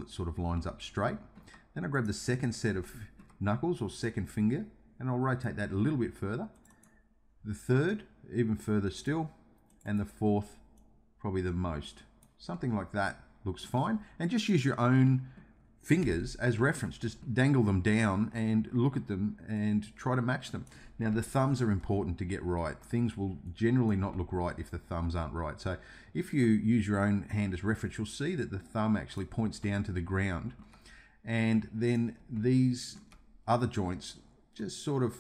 that sort of lines up straight. Then I grab the second set of knuckles or second finger and I'll rotate that a little bit further. The third, even further still, and the fourth, probably the most. Something like that looks fine. And just use your own fingers as reference. Just dangle them down and look at them and try to match them. Now the thumbs are important to get right. Things will generally not look right if the thumbs aren't right. So if you use your own hand as reference, you'll see that the thumb actually points down to the ground, and then these other joints just sort of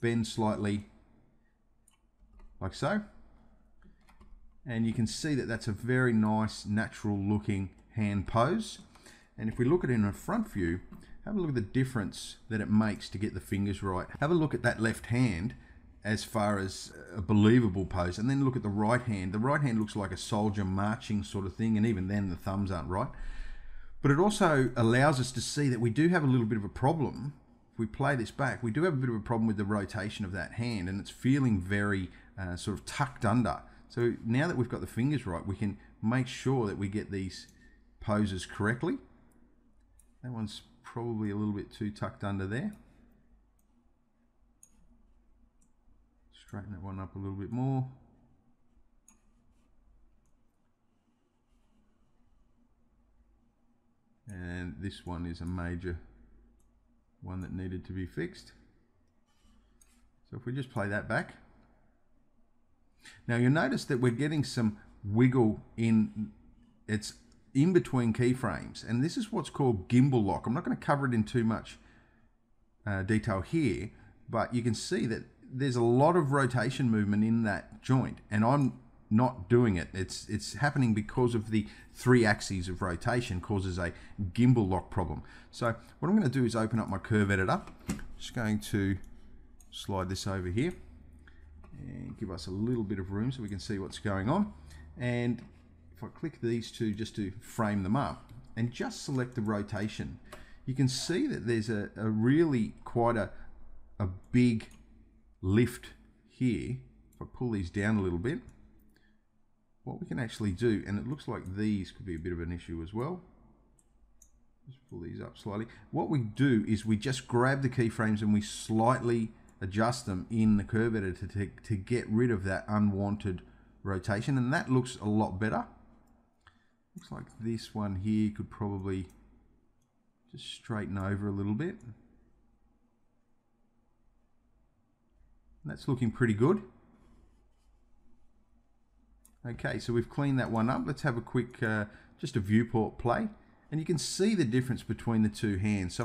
bend slightly like so. And you can see that that's a very nice natural looking hand pose. And if we look at it in a front view, have a look at the difference that it makes to get the fingers right. Have a look at that left hand as far as a believable pose, and then look at the right hand. The right hand looks like a soldier marching sort of thing, and even then the thumbs aren't right. But it also allows us to see that we do have a little bit of a problem. If we play this back, we do have a bit of a problem with the rotation of that hand, and it's feeling very sort of tucked under. So now that we've got the fingers right, we can make sure that we get these poses correctly. That one's probably a little bit too tucked under there. Straighten that one up a little bit more. And this one is a major one that needed to be fixed. So if we just play that back. Now you'll notice that we're getting some wiggle in, it's in between keyframes, and this is what's called gimbal lock. I'm not going to cover it in too much detail here, but you can see that there's a lot of rotation movement in that joint, and I'm not doing it. It's happening because of the 3 axes of rotation causes a gimbal lock problem. So what I'm going to do is open up my curve editor. Just going to slide this over here and give us a little bit of room so we can see what's going on. And if I click these two just to frame them up and just select the rotation, you can see that there's a really quite a big lift here. If I pull these down a little bit, what we can actually do, and it looks like these could be a bit of an issue as well. Just pull these up slightly. What we do is we just grab the keyframes and we slightly adjust them in the curve editor to get rid of that unwanted rotation, and that looks a lot better. Looks like this one here could probably just straighten over a little bit. That's looking pretty good. Okay, so we've cleaned that one up. Let's have a quick, just a viewport play. And you can see the difference between the two hands. So